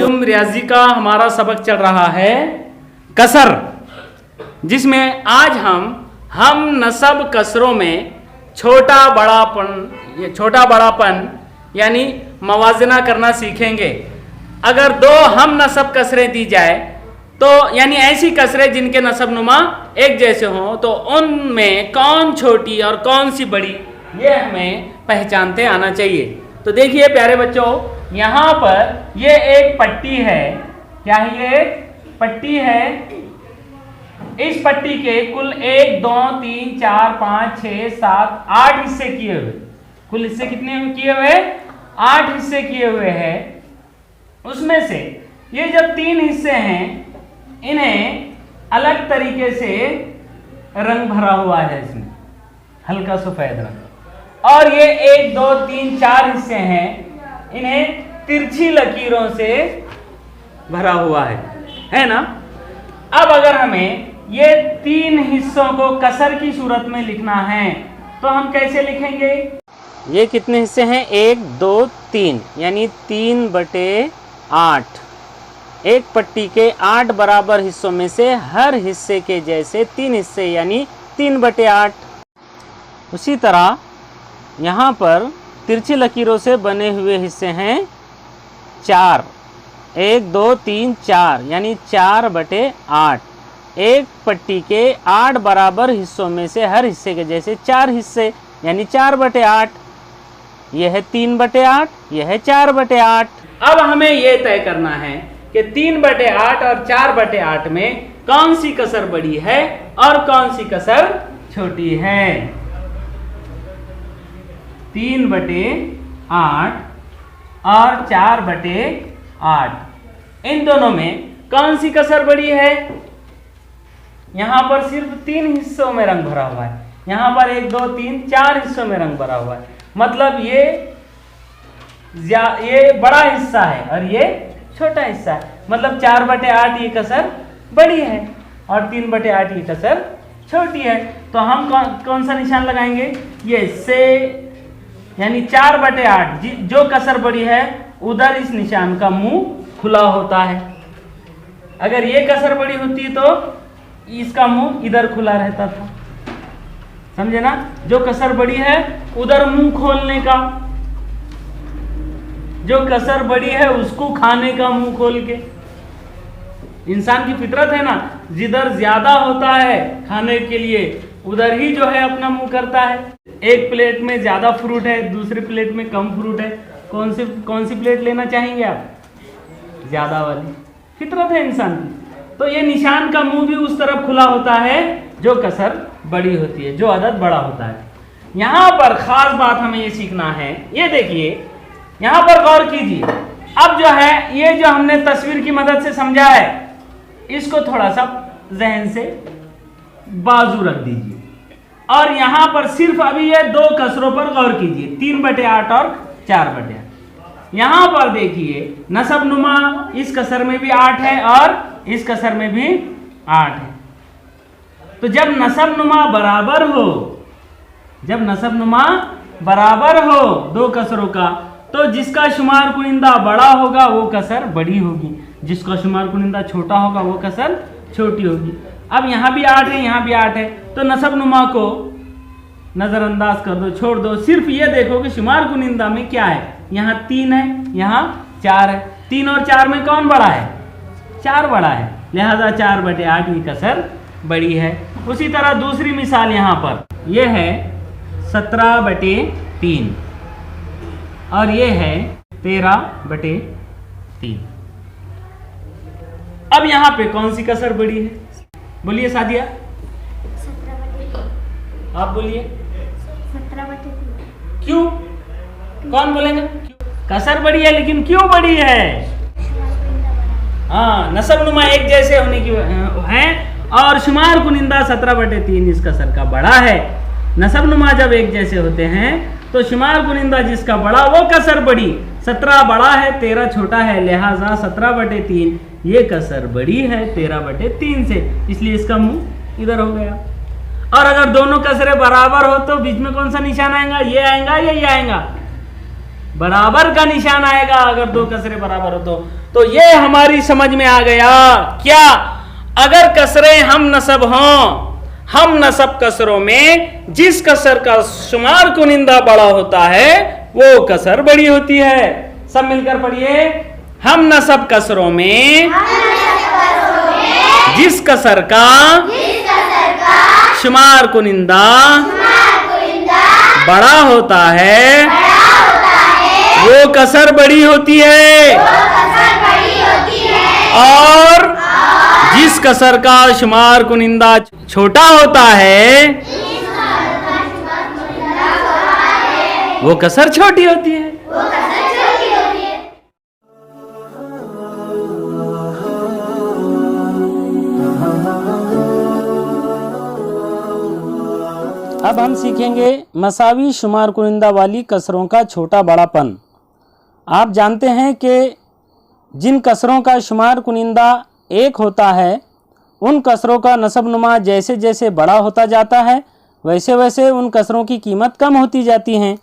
मालूम रियाजी का हमारा सबक चल रहा है कसर, जिसमें आज हम नसब कसरों में छोटा बड़ापन यानी मवाजना करना सीखेंगे। अगर दो हम नसब कसरें दी जाए तो यानी ऐसी कसरें जिनके नसब नुमा एक जैसे हों, तो उनमें कौन छोटी और कौन सी बड़ी ये हमें पहचानते आना चाहिए। तो देखिए प्यारे बच्चों, यहाँ पर ये एक पट्टी है। क्या है? ये पट्टी है। इस पट्टी के कुल 1 2 3 4 5 6 7 8 हिस्से किए हुए। कुल हिस्से कितने किए हुए? 8 हिस्से किए हुए हैं। उसमें से ये जो 3 हिस्से हैं, इन्हें अलग तरीके से रंग भरा हुआ है, इसमें हल्का सफेद रंग। और ये 1 2 3 4 हिस्से हैं, इन्हें तिरछी लकीरों से भरा हुआ है ना। अब अगर हमें ये 3 हिस्सों को कसर की सूरत में लिखना है तो हम कैसे लिखेंगे? ये कितने हिस्से हैं? 1 2 3 यानी 3/8। एक पट्टी के 8 बराबर हिस्सों में से हर हिस्से के जैसे 3 हिस्से यानी 3/8। उसी तरह यहाँ पर तिरछी लकीरों से बने हुए हिस्से हैं 4। 1 2 3 4 यानी 4/8। एक पट्टी के 8 बराबर हिस्सों में से हर हिस्से के जैसे 4 हिस्से यानी 4/8। यह है 3/8, यह है 4/8। अब हमें यह तय करना है कि 3/8 और 4/8 में कौन सी कसर बड़ी है और कौन सी कसर छोटी है। 3/8 और 4/8, इन दोनों में कौन सी कसर बड़ी है? यहां पर सिर्फ 3 हिस्सों में रंग भरा हुआ है। यहां पर 1 2 3 4 हिस्सों में रंग भरा हुआ है। मतलब ये बड़ा हिस्सा है और ये छोटा हिस्सा है। मतलब 4/8 ये कसर बड़ी है और 3/8 ये कसर छोटी है। तो हम कौन सा निशान लगाएंगे? ये से यानी 4/8 जो कसर बड़ी है उधर इस निशान का मुंह खुला होता है। अगर ये कसर बड़ी होती तो इसका मुंह इधर खुला रहता था। समझे ना? जो कसर बड़ी है उधर मुंह खोलने का, जो कसर बड़ी है उसको खाने का मुंह खोल के। इंसान की फितरत है ना, जिधर ज्यादा होता है खाने के लिए उधर ही जो है अपना मुंह करता है। एक प्लेट में ज्यादा फ्रूट है, दूसरी प्लेट में कम फ्रूट है, कौन सी प्लेट लेना चाहेंगे आप? ज्यादा वाली। फितरत है इंसान की। तो ये निशान का मुंह भी उस तरफ खुला होता है जो कसर बड़ी होती है, जो अदद बड़ा होता है। यहां पर खास बात हमें ये सीखना है। ये देखिए, यहां पर गौर कीजिए। अब जो है ये जो हमने तस्वीर की मदद से समझा है, इसको थोड़ा सा जहन से बाजू रख दीजिए और यहां पर सिर्फ अभी ये 2 कसरों पर गौर कीजिए, 3/8 और 4/8। यहां पर देखिए नसब नुमा इस कसर में भी 8 है और इस कसर में भी 8 है। तो जब नसब नुमा बराबर हो 2 कसरों का, तो जिसका शुमार कुनिंदा बड़ा होगा वो कसर बड़ी होगी, जिसका शुमार कुनिंदा छोटा होगा वो कसर छोटी होगी। अब यहाँ भी 8 है, यहाँ भी 8 है, तो नसब नुमा को नजरअंदाज कर दो, छोड़ दो। सिर्फ ये देखो कि शुमार कुनिंदा में क्या है। यहाँ 3 है, यहाँ 4 है। 3 और 4 में कौन बड़ा है? 4 बड़ा है, लिहाजा 4/8 ये कसर बड़ी है। उसी तरह दूसरी मिसाल यहाँ पर यह है 17/3 और ये है 13/3। अब यहाँ पे कौन सी कसर बड़ी है? बोलिए सादिया, आप बोलिए। 17/3। क्यों? कौन बोलेंगे? कसर बड़ी है लेकिन क्यों बड़ी है? हाँ, नसब नुमा एक जैसे होने की है और शुमार कुनिंदा 17/3 इस कसर का बड़ा है। नसब नुमा जब एक जैसे होते हैं तो शुमार कुनिंदा जिसका बड़ा वो कसर बड़ी। 17 बड़ा है, 13 छोटा है, लिहाजा 17/3 ये कसर बड़ी है 13/3 से, इसलिए इसका मुंह इधर हो गया। और अगर दोनों कसरे बराबर हो तो बीच में कौन सा निशान आएगा? ये आएगा या ये आएगा? बराबर का निशान आएगा अगर दो कसरे बराबर हो तो ये हमारी समझ में आ गया। क्या? अगर कसरे हम नसब हों, हम नसब कसरों में जिस कसर का शुमार कुनिंदा बड़ा होता है वो कसर बड़ी होती है। सब मिलकर पढ़िए। हम नसब कसरों में जिस कसर का शुमार कुनिंदा बड़ा होता है वो कसर बड़ी होती है। और जिस कसर का शुमार कुनिंदा छोटा होता है वो कसर छोटी होती है। अब हम सीखेंगे मसावी शुमार कुनिंदा वाली कसरों का छोटा बड़ापन। आप जानते हैं कि जिन कसरों का शुमार कुनिंदा 1 होता है उन कसरों का नसबनुमा जैसे जैसे बड़ा होता जाता है वैसे वैसे उन कसरों की कीमत कम होती जाती हैं।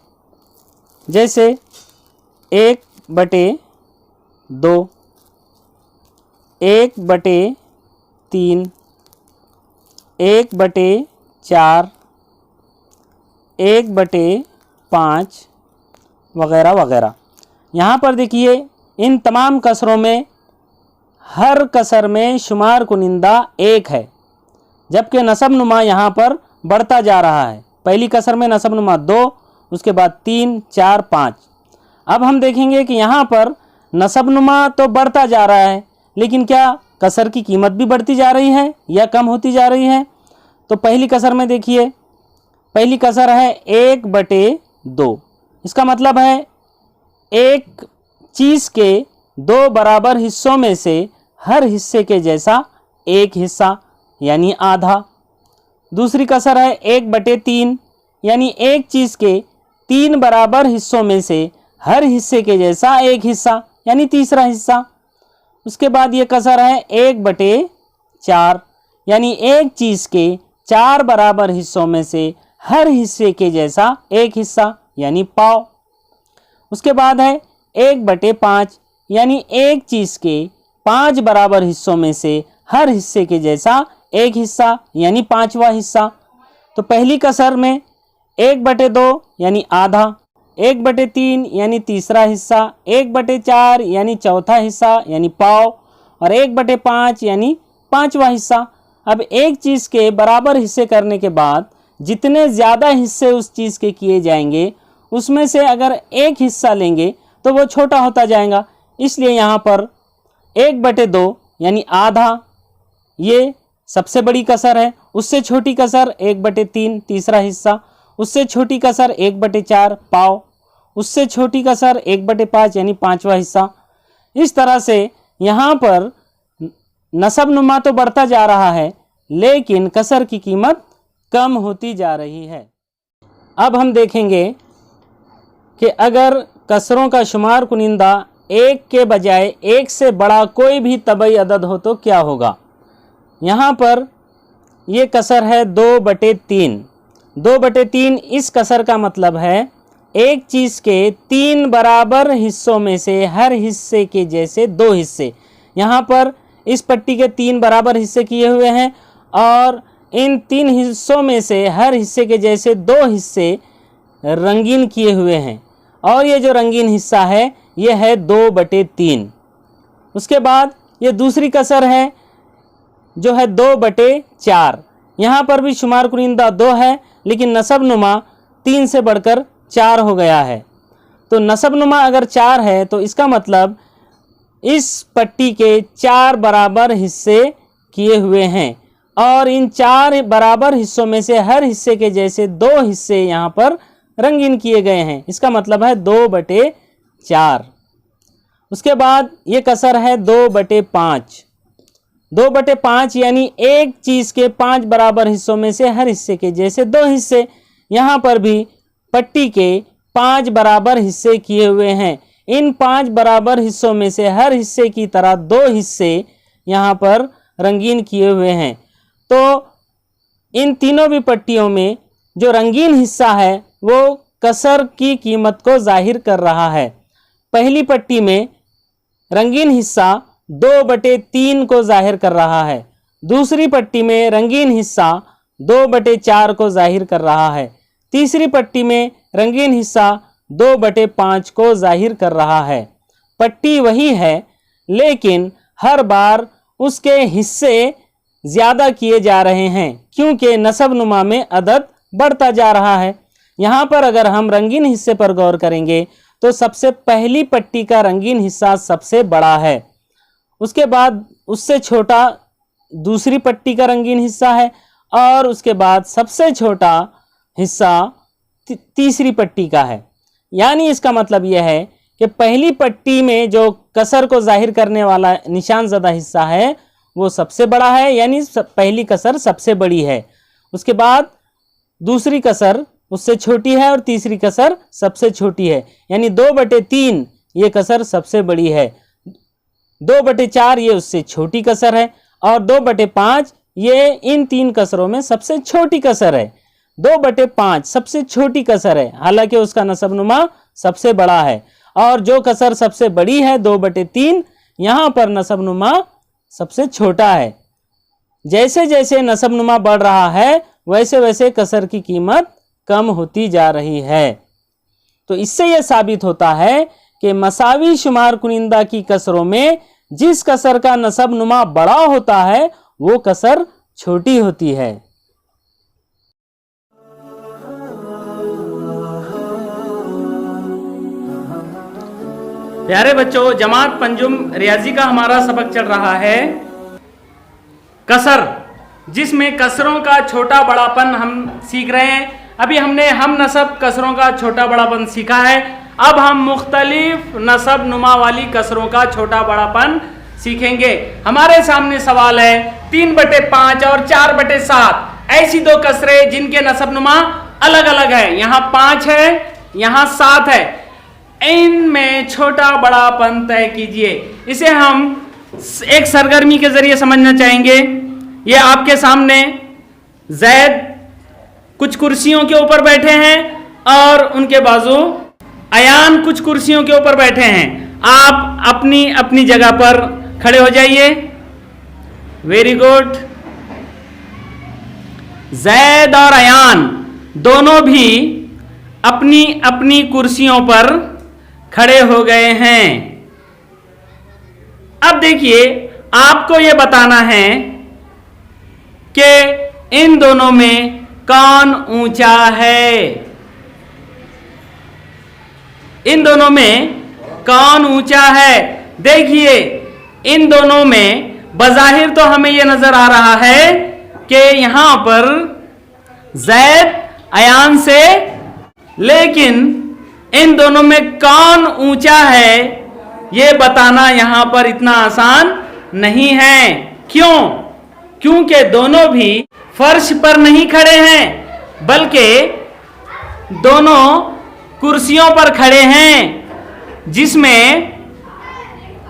जैसे 1/2, 1/3, 1/4, 1/5 वगैरह वगैरह। यहाँ पर देखिए इन तमाम कसरों में हर कसर में शुमार कुनिंदा 1 है, जबकि नसबनुमा यहाँ पर बढ़ता जा रहा है। पहली कसर में नसबनुमा 2, उसके बाद 3, 4, 5। अब हम देखेंगे कि यहाँ पर नसबनुमा तो बढ़ता जा रहा है लेकिन क्या कसर की कीमत भी बढ़ती जा रही है या कम होती जा रही है? तो पहली कसर में देखिए, पहली कसर है 1/2। इसका मतलब है एक चीज़ के 2 बराबर हिस्सों में से हर हिस्से के जैसा एक हिस्सा यानी आधा। दूसरी कसर है 1/3 यानी एक चीज़ के 3 बराबर हिस्सों में से हर हिस्से के जैसा एक हिस्सा यानी तीसरा हिस्सा। उसके बाद ये कसर है 1/4 यानी एक चीज़ के 4 बराबर हिस्सों में से हर हिस्से के जैसा एक हिस्सा यानी पाव। उसके बाद है 1/5 यानी एक चीज़ के 5 बराबर हिस्सों में से हर हिस्से के जैसा एक हिस्सा यानी 5वां हिस्सा। तो पहली कसर में 1/2 यानी आधा, 1/3 यानी तीसरा हिस्सा, 1/4 यानी चौथा हिस्सा यानी पाव और 1/5 यानी 5वां हिस्सा। अब एक चीज़ के बराबर हिस्से करने के बाद जितने ज़्यादा हिस्से उस चीज़ के किए जाएंगे उसमें से अगर एक हिस्सा लेंगे तो वो छोटा होता जाएगा। इसलिए यहाँ पर 1/2 यानी आधा ये सबसे बड़ी कसर है। उससे छोटी कसर 1/3 तीसरा हिस्सा, उससे छोटी कसर 1/4 पाव, उससे छोटी कसर 1/5 यानी 5वां हिस्सा। इस तरह से यहाँ पर नसबनुमा तो बढ़ता जा रहा है लेकिन कसर की कीमत कम होती जा रही है। अब हम देखेंगे कि अगर कसरों का शुमार कुनिंदा 1 के बजाय 1 से बड़ा कोई भी तबई अदद हो तो क्या होगा। यहाँ पर ये कसर है 2/3। 2/3 इस कसर का मतलब है एक चीज़ के 3 बराबर हिस्सों में से हर हिस्से के जैसे 2 हिस्से। यहाँ पर इस पट्टी के 3 बराबर हिस्से किए हुए हैं और इन 3 हिस्सों में से हर हिस्से के जैसे 2 हिस्से रंगीन किए हुए हैं और ये जो रंगीन हिस्सा है ये है 2/3। उसके बाद ये दूसरी कसर है जो है 2/4। यहाँ पर भी शुमार कुनिंदा 2 है लेकिन नसबनुमा 3 से बढ़कर 4 हो गया है। तो नसबनुमा अगर 4 है तो इसका मतलब इस पट्टी के 4 बराबर हिस्से किए हुए हैं और इन 4 बराबर हिस्सों में से हर हिस्से के जैसे 2 हिस्से यहाँ पर रंगीन किए गए हैं। इसका मतलब है 2/4। उसके बाद ये कसर है 2/5। 2/5 यानी एक चीज़ के 5 बराबर हिस्सों में से हर हिस्से के जैसे 2 हिस्से। यहाँ पर भी पट्टी के 5 बराबर हिस्से किए हुए हैं। इन 5 बराबर हिस्सों में से हर हिस्से की तरह 2 हिस्से यहाँ पर रंगीन किए हुए हैं। तो इन तीनों भी पट्टियों में जो रंगीन हिस्सा है वो कसर की कीमत को जाहिर कर रहा है। पहली पट्टी में रंगीन हिस्सा 2/3 को जाहिर कर रहा है। दूसरी पट्टी में रंगीन हिस्सा 2/4 को जाहिर कर रहा है। तीसरी पट्टी में रंगीन हिस्सा 2/5 को जाहिर कर रहा है। पट्टी वही है, लेकिन हर बार उसके हिस्से ज़्यादा किए जा रहे हैं क्योंकि नसब नुमा में अदद बढ़ता जा रहा है। यहाँ पर अगर हम रंगीन हिस्से पर गौर करेंगे तो सबसे पहली पट्टी का रंगीन हिस्सा सबसे बड़ा है, उसके बाद उससे छोटा दूसरी पट्टी का रंगीन हिस्सा है और उसके बाद सबसे छोटा हिस्सा तीसरी पट्टी का है। यानी इसका मतलब यह है कि पहली पट्टी में जो कसर को जाहिर करने वाला निशान ज़दा हिस्सा है वो सबसे बड़ा है, यानी पहली कसर सबसे बड़ी है। उसके बाद दूसरी कसर उससे छोटी है और तीसरी कसर सबसे छोटी है, यानी 2/3 ये कसर सबसे बड़ी है, 2/4 ये उससे छोटी कसर है और 2/5 ये इन 3 कसरों में सबसे छोटी कसर है। 2/5 सबसे छोटी कसर है, हालांकि उसका नसबनुमा सबसे बड़ा है। और जो कसर सबसे बड़ी है 2/3, यहाँ पर नसबनुमा सबसे छोटा है। जैसे जैसे नसबनुमा बढ़ रहा है वैसे वैसे कसर की कीमत कम होती जा रही है। तो इससे यह साबित होता है कि मसावी शुमार कुनिंदा की कसरों में जिस कसर का नसबनुमा बड़ा होता है वो कसर छोटी होती है। प्यारे बच्चों, जमात पंजुम रियाजी का हमारा सबक चल रहा है कसर, जिसमें कसरों का छोटा बड़ापन हम सीख रहे हैं। अभी हमने हम नसब कसरों का छोटा बड़ापन सीखा है। अब हम मुख्तलिफ नसब नुमा वाली कसरों का छोटा बड़ापन सीखेंगे। हमारे सामने सवाल है 3/5 और 4/7 ऐसी दो कसरें जिनके नसब नुमा अलग अलग है। यहाँ 5 है, यहाँ 7 है। इनमें छोटा बड़ापन तय कीजिए। इसे हम एक सरगर्मी के जरिए समझना चाहेंगे। ये आपके सामने जैद कुछ कुर्सियों के ऊपर बैठे हैं और उनके बाजू अयान कुछ कुर्सियों के ऊपर बैठे हैं। आप अपनी अपनी जगह पर खड़े हो जाइए। Very good. जैद और अयान दोनों भी अपनी अपनी कुर्सियों पर खड़े हो गए हैं। अब देखिए, आपको यह बताना है कि इन दोनों में कौन ऊंचा है। इन दोनों में कौन ऊंचा है। देखिए, इन दोनों में बज़ाहिर तो हमें यह नजर आ रहा है कि यहां पर जैद अयान से, लेकिन इन दोनों में कौन ऊंचा है यह बताना यहां पर इतना आसान नहीं है। क्यों? क्योंकि दोनों भी फर्श पर नहीं खड़े हैं, बल्कि दोनों कुर्सियों पर खड़े हैं, जिसमें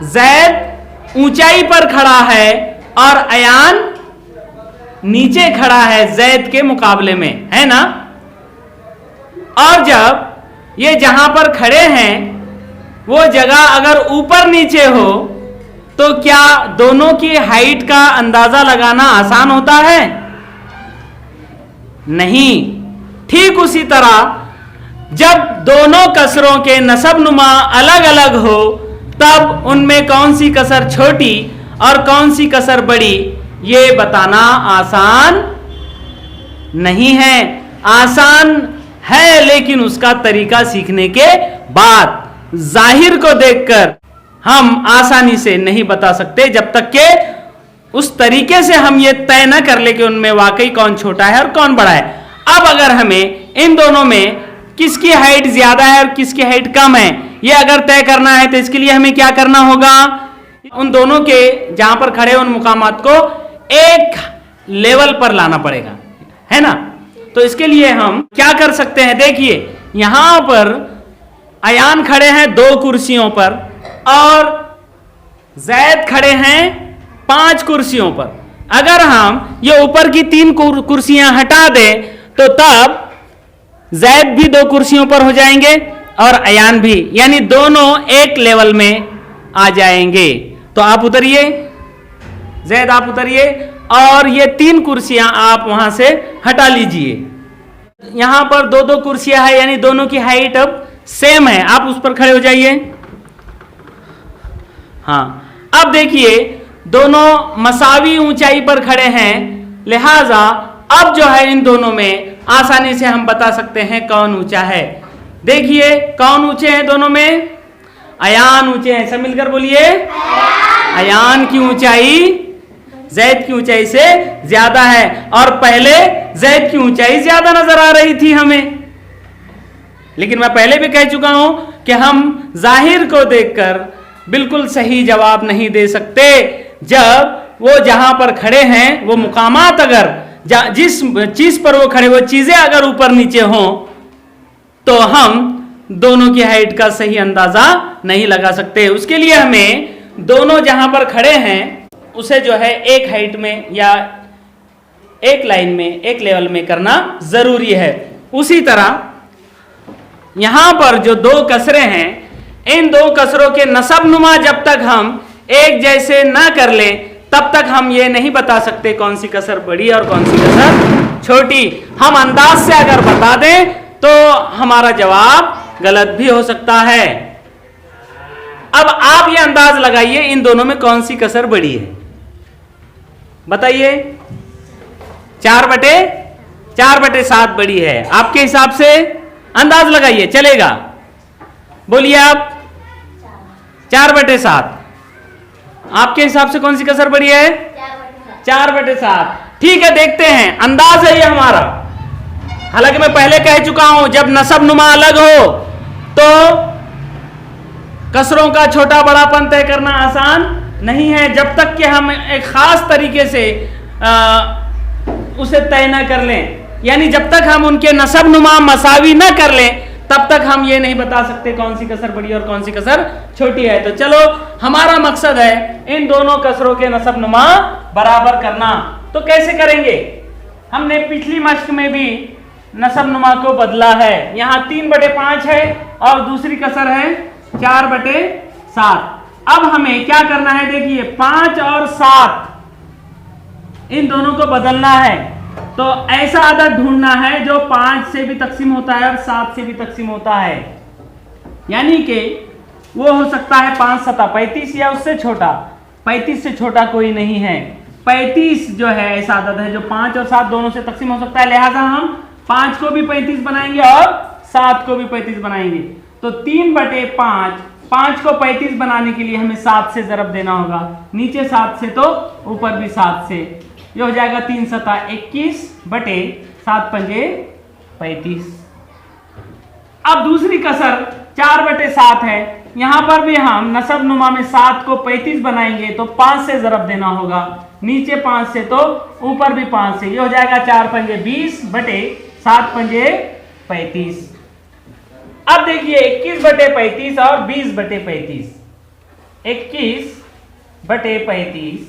जैद ऊंचाई पर खड़ा है और अयान नीचे खड़ा है जैद के मुकाबले में, है ना। और जब ये जहां पर खड़े हैं वो जगह अगर ऊपर नीचे हो तो क्या दोनों की हाइट का अंदाजा लगाना आसान होता है? नहीं। ठीक उसी तरह जब दोनों कसरों के नसब नुमा अलग अलग हो तब उनमें कौन सी कसर छोटी और कौन सी कसर बड़ी ये बताना आसान नहीं है। आसान है, लेकिन उसका तरीका सीखने के बाद जाहिर को देखकर हम आसानी से नहीं बता सकते, जब तक कि उस तरीके से हम ये तय न कर ले कि उनमें वाकई कौन छोटा है और कौन बड़ा है। अब अगर हमें इन दोनों में किसकी हाइट ज्यादा है और किसकी हाइट कम है ये अगर तय करना है तो इसके लिए हमें क्या करना होगा? उन दोनों के जहां पर खड़े उन मुकामात को एक लेवल पर लाना पड़ेगा, है ना। तो इसके लिए हम क्या कर सकते हैं? देखिए, यहां पर अयान खड़े हैं 2 कुर्सियों पर और जैद खड़े हैं 5 कुर्सियों पर। अगर हम ये ऊपर की 3 कुर्सियां हटा दें तो तब जैद भी 2 कुर्सियों पर हो जाएंगे और अयान भी, यानी दोनों एक लेवल में आ जाएंगे। तो आप उतरिए, जैद आप उतरिए और ये 3 कुर्सियां आप वहां से हटा लीजिए। यहां पर 2-2 कुर्सियां है, यानी दोनों की हाइट अब सेम है। आप उस पर खड़े हो जाइए। हाँ, अब देखिए दोनों मसावी ऊंचाई पर खड़े हैं, लिहाजा अब जो है इन दोनों में आसानी से हम बता सकते हैं कौन ऊंचा है। देखिए कौन ऊंचे हैं दोनों में? अयान ऊंचे हैं। सब मिलकर बोलिए, अयान की ऊंचाई जैद की ऊंचाई से ज्यादा है, और पहले जैद की ऊंचाई ज्यादा नजर आ रही थी हमें। लेकिन मैं पहले भी कह चुका हूं कि हम जाहिर को देखकर बिल्कुल सही जवाब नहीं दे सकते। जब वो जहां पर खड़े हैं, वो मुकामात अगर जिस चीज पर वो खड़े, वो चीजें अगर ऊपर नीचे हों, तो हम दोनों की हाइट का सही अंदाजा नहीं लगा सकते। उसके लिए हमें दोनों जहां पर खड़े हैं उसे जो है एक हाइट में या एक लाइन में, एक लेवल में करना जरूरी है। उसी तरह यहां पर जो 2 कसरे हैं, इन 2 कसरों के नसब नुमा जब तक हम एक जैसे ना कर लें, तब तक हम ये नहीं बता सकते कौन सी कसर बड़ी और कौन सी कसर छोटी। हम अंदाज से अगर बता दें तो हमारा जवाब गलत भी हो सकता है। अब आप ये अंदाज लगाइए इन दोनों में कौन सी कसर बड़ी है, बताइए। 4/7 बड़ी है, आपके हिसाब से अंदाज लगाइए, चलेगा? बोलिए आप। 4/7 आपके हिसाब से कौन सी कसर बड़ी है? 4/7। ठीक है, देखते हैं, अंदाज है ये हमारा। हालांकि मैं पहले कह चुका हूं, जब नसब नुमा अलग हो तो कसरों का छोटा बड़ापन तय करना आसान नहीं है, जब तक कि हम एक खास तरीके से उसे तय न कर लें। यानी जब तक हम उनके नसब नुमा मसावी न कर लें, तब तक हम ये नहीं बता सकते कौन सी कसर बड़ी और कौन सी कसर छोटी है। तो चलो, हमारा मकसद है इन दोनों कसरों के नसब नुमा बराबर करना। तो कैसे करेंगे? हमने पिछली मश्क में भी नसब नुमा को बदला है। यहां 3/5 है और दूसरी कसर है 4/7। अब हमें क्या करना है? देखिए 5 और 7 इन दोनों को बदलना है। तो ऐसा अदद ढूंढना है जो 5 से भी तकसीम होता है और 7 से भी तकसीम होता है। यानी कि वो हो सकता है 5 7 35 या उससे छोटा। 35 से छोटा कोई नहीं है। 35 जो है ऐसा अदद है जो 5 और 7 दोनों से तकसीम हो सकता है। लिहाजा हम 5 को भी 35 बनाएंगे और 7 को भी 35 बनाएंगे। तो 3/5, 5 को 35 बनाने के लिए हमें 7 से ज़रब देना होगा। नीचे 7 से तो ऊपर भी 7 से। ये हो जाएगा 3 7 21 बटे 7 पंजे 35। अब दूसरी कसर 4/7 है। यहां पर भी हम नसब नुमा में 7 को 35 बनाएंगे तो 5 से ज़रब देना होगा। नीचे 5 से तो ऊपर भी 5 से। ये हो जाएगा 4 पंजे 20 बटे 7 पंजे 35। अब देखिए 21/35 और 20/35। 21/35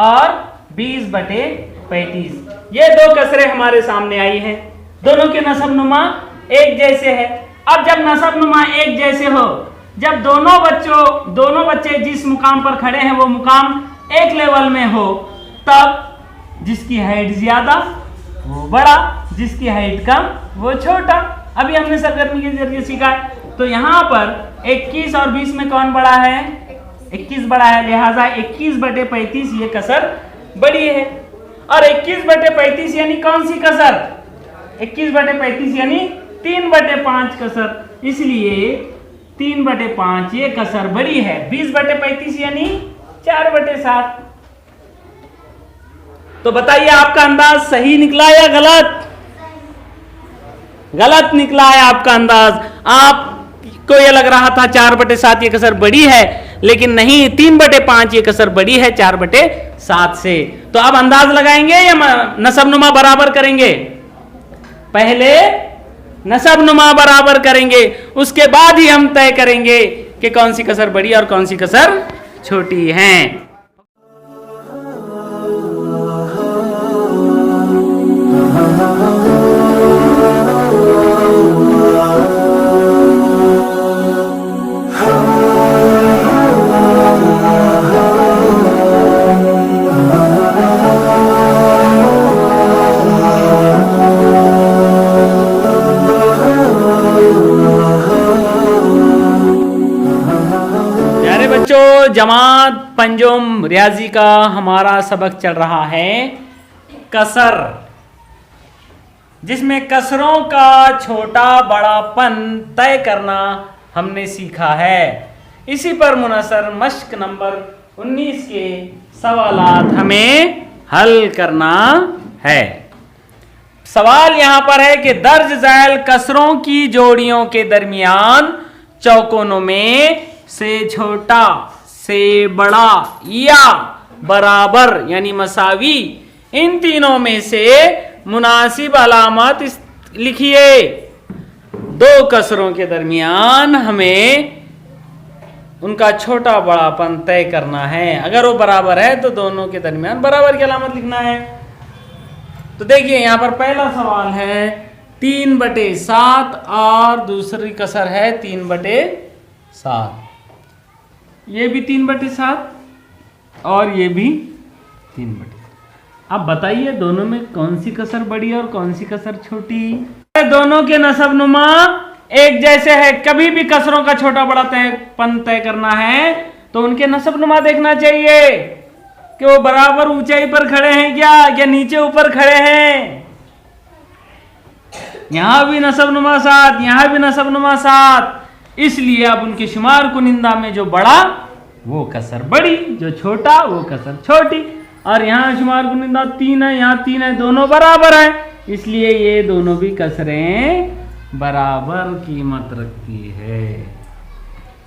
और 20/35, ये 2 कसरें हमारे सामने आई हैं। दोनों के नसब नुमा एक जैसे है। अब जब नसब नुमा एक जैसे हो, जब दोनों बच्चे जिस मुकाम पर खड़े हैं वो मुकाम एक लेवल में हो, तब जिसकी हाइट ज्यादा वो बड़ा, जिसकी हाइट कम वो छोटा। अभी हमने सरगर्मी के जरिए सीखा है। तो यहाँ पर 21 और 20 में कौन बड़ा है? 21 बड़ा है। लिहाजा 21/35 ये कसर बड़ी है। और 21/35 यानी कौन सी कसर? 21/35 यानी 3/5 कसर। इसलिए 3/5 ये कसर बड़ी है। 20/35 यानी 4/7। तो बताइए आपका अंदाज सही निकला या गलत? गलत निकला है आपका अंदाज। आपको यह लग रहा था 4/7 ये कसर बड़ी है, लेकिन नहीं, 3/5 ये कसर बड़ी है 4/7 से। तो अब अंदाज लगाएंगे या नसब नुमा बराबर करेंगे? पहले नसब नुमा बराबर करेंगे, उसके बाद ही हम तय करेंगे कि कौन सी कसर बड़ी और कौन सी कसर छोटी है। जमात पंजुम रियाजी का हमारा सबक चल रहा है कसर, जिसमें कसरों का छोटा बड़ापन तय करना हमने सीखा है। इसी पर मुनसर मश्क नंबर 19 के सवालात हमें हल करना है। सवाल यहां पर है कि दर्ज झैल कसरों की जोड़ियों के दरमियान चौकोनों में से छोटा, से बड़ा या बराबर यानी मसावी, इन तीनों में से मुनासिब अलामत लिखिए। दो कसरों के दरमियान हमें उनका छोटा बड़ापन तय करना है। अगर वो बराबर है तो दोनों के दरमियान बराबर की अलामत लिखना है। तो देखिए यहां पर पहला सवाल है 3/7 और दूसरी कसर है 3/7। ये भी 3/7 और ये भी 3/7। अब बताइए दोनों में कौन सी कसर बड़ी और कौन सी कसर छोटी? दोनों के नसब नुमा एक जैसे है। कभी भी कसरों का छोटा बड़ा तय करना है तो उनके नसब नुमा देखना चाहिए कि वो बराबर ऊंचाई पर खड़े हैं क्या नीचे ऊपर खड़े हैं। यहां भी नसब नुमा 7, यहां भी नसब नुमा 7, इसलिए अब उनके शुमार कुनिंदा में जो बड़ा वो कसर बड़ी, जो छोटा वो कसर छोटी। और यहाँ शुमार कुनिंदा 3 है, यहाँ 3 है, दोनों बराबर है, इसलिए ये दोनों भी कसरें बराबर कीमत रखती है।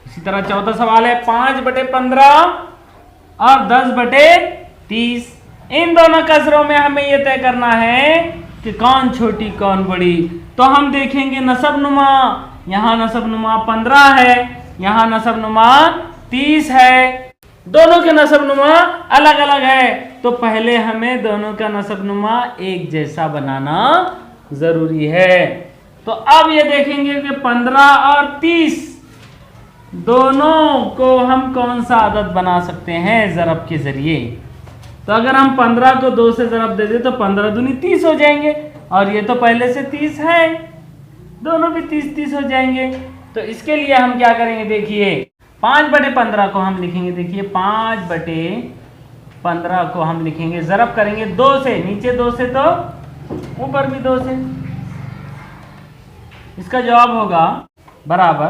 इसी तरह चौथा सवाल है 5/15 और 10/30। इन दोनों कसरों में हमें यह तय करना है कि कौन छोटी कौन बड़ी। तो हम देखेंगे नसब नुमा, यहाँ नसब नुमा 15 है, यहाँ नसब नुमा 30 है। दोनों के नसब नुमा अलग अलग है, तो पहले हमें दोनों का नसब नुमा एक जैसा बनाना जरूरी है। तो अब ये देखेंगे कि 15 और 30 दोनों को हम कौन सा अदद बना सकते हैं ज़रब के जरिए। तो अगर हम 15 को 2 से ज़रब दे दें तो 15 दूनी 30 हो जाएंगे, और ये तो पहले से 30 है, दोनों भी 30-30 हो जाएंगे। तो इसके लिए हम क्या करेंगे, देखिए 5/15 को हम लिखेंगे, देखिए 5/15 को हम लिखेंगे, ज़रब करेंगे 2 से, नीचे 2 से तो ऊपर भी 2 से। इसका जवाब होगा बराबर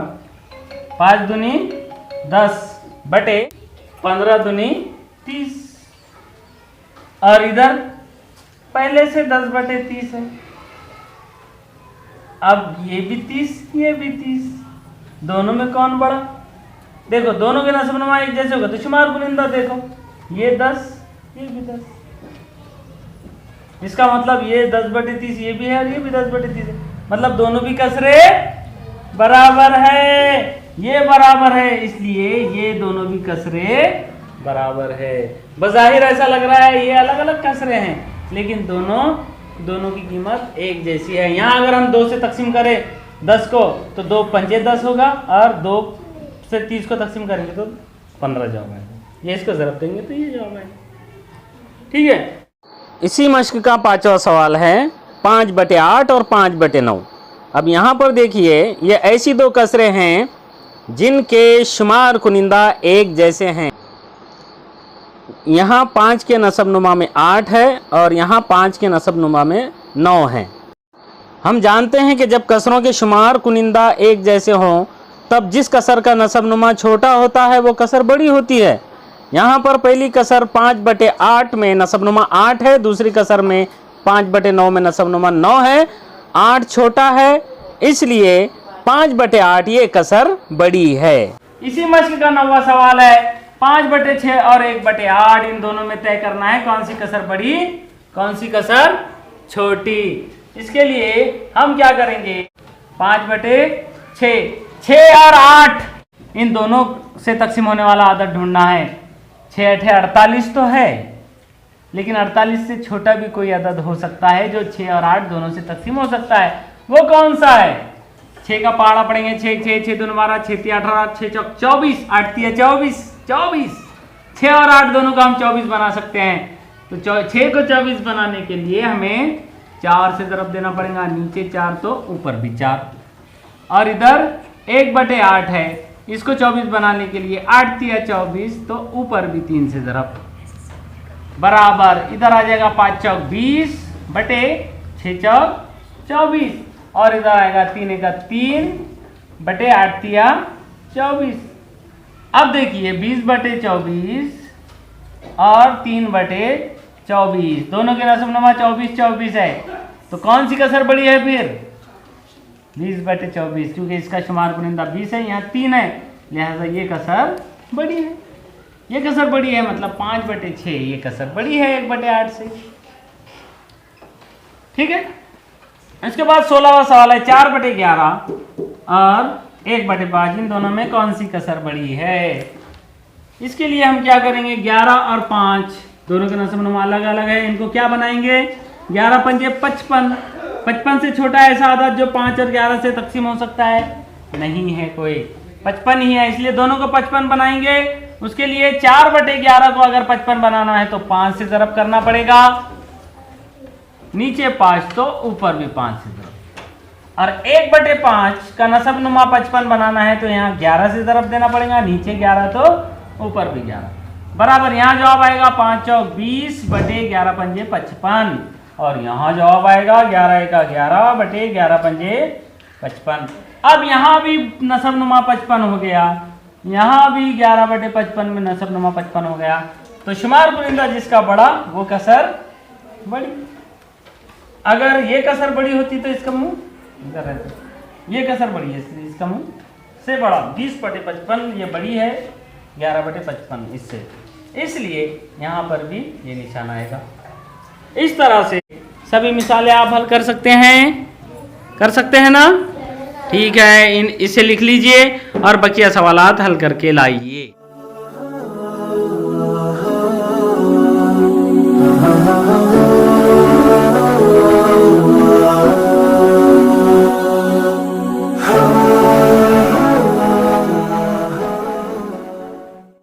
5 दूनी 10 बटे 15 दूनी 30, और इधर पहले से 10/30 है। अब ये भी 30, ये भी 30, दोनों में कौन बड़ा? देखो दोनों के नसब नुमा एक जैसे होगा तो शुमार कुनिंदा देखो, ये 10, ये भी 10, इसका मतलब ये 10/30 ये भी है और ये भी 10/30 है, मतलब दोनों भी कसरे बराबर है, ये बराबर है, इसलिए ये दोनों भी कसरे बराबर है। बज़ाहिर ऐसा लग रहा है ये अलग अलग कसरे हैं, लेकिन दोनों की कीमत एक जैसी है। यहाँ अगर हम 2 से तकसीम करें 10 को तो 2 पंजे 10 होगा, और 2 से 30 को तकसीम करेंगे तो 15 जवाब आएगा। ये इसको ज़रब देंगे तो ये जवाब आएगा। ठीक है। इसी मश्क का 5वां सवाल है 5/8 और 5/9। अब यहाँ पर देखिए ये ऐसी दो कसरें हैं जिनके शुमार कुनिंदा एक जैसे हैं। यहाँ 5 के नसब नुमा में 8 है और यहाँ 5 के नसब नुमा में 9 है। हम जानते हैं कि जब कसरों के शुमार कुनिंदा एक जैसे हों तब जिस कसर का नसब नुमा छोटा होता है वो कसर बड़ी होती है। यहाँ पर पहली कसर 5/8 में नसब नुमा 8 है, दूसरी कसर में 5/9 में नसब नुमा 9 है। 8 छोटा है, इसलिए 5/8 ये कसर बड़ी है। इसी मश्क का 9वां सवाल है 5/6 और 1/8, इन दोनों में तय करना है कौन सी कसर बड़ी कौन सी कसर छोटी। इसके लिए हम क्या करेंगे, 5/6, 6 और 8 इन दोनों से तकसीम होने वाला आदद ढूंढना है। 6 8 48 तो है, लेकिन 48 से छोटा भी कोई अदद हो सकता है जो 6 और 8 दोनों से तकसीम हो सकता है। वो कौन सा है? 6 का पहाड़ा पढ़ेंगे, 6 6 6 2 12, 6 3 18, 6 4 24, 8 3 24, 6 और 8 दोनों को हम 24 बना सकते हैं। तो 6 को 24 बनाने के लिए हमें 4 से ज़रब देना पड़ेगा, नीचे 4 तो ऊपर भी 4, और इधर 1/8 है, इसको 24 बनाने के लिए 8 तिया 24, तो ऊपर भी 3 से ज़रब बराबर इधर आ जाएगा 5 चौक 20 बटे 6 चौक 24, और इधर आएगा 3 एका 3 बटे 8 तिया 24। अब देखिए 20 बटे 24 और 3 बटे 24 दोनों के नसबनुमा 24 24 है, तो कौन सी कसर बड़ी है फिर? 20 बटे 24, क्योंकि इसका शुमार कुनिंदा 20 है, यहाँ 3 है, लिहाजा ये कसर बड़ी है। ये कसर बड़ी है मतलब 5 बटे 6 ये कसर बड़ी है 1 बटे 8 से। ठीक है, इसके बाद 16वां सवाल है 4 बटे 11 और 1 बटे 5, इन दोनों में कौन सी कसर बड़ी है? इसके लिए हम क्या करेंगे, 11 और 5 दोनों के नसबनुमा अलग अलग है, इनको क्या बनाएंगे? 11 पंजे 55, 55 से छोटा ऐसा आदत जो 5 और 11 से तकसीम हो सकता है? नहीं है कोई, 55 ही है, इसलिए दोनों को 55 बनाएंगे। उसके लिए 4 बटे 11 को अगर 55 बनाना है तो 5 से ज़रब करना पड़ेगा, नीचे 5 तो ऊपर भी 5 से ज़रब, और 1 बटे 5 का नसबनुमा 55 बनाना है तो यहाँ 11 से ज़रब देना पड़ेगा, नीचे 11 तो ऊपर भी 11 बराबर। यहाँ जवाब आएगा 5 चौक 20 बटे 11 पंजे 55, और यहाँ जवाब आएगा 11 एका 11 बटे 11 पंजे 55। अब यहाँ भी नसबनुमा 55 हो गया, यहाँ भी 11 बटे 55 में नसबनुमा 55 हो गया, तो शुमार कुनिंदा जिसका बड़ा वो कसर बड़ी। अगर ये कसर बड़ी होती तो इसका मुंह इधर रहता, ये कसर बड़ी है इसलिए इसका मुंह से बड़ा। 20 बटे 55 ये बड़ी है 11 बटे 55 इससे, इसलिए यहाँ पर भी ये निशान आएगा। इस तरह से सभी मिसालें आप हल कर सकते हैं ना? ठीक है, इसे लिख लीजिए और बकिया सवालात हल करके लाइए।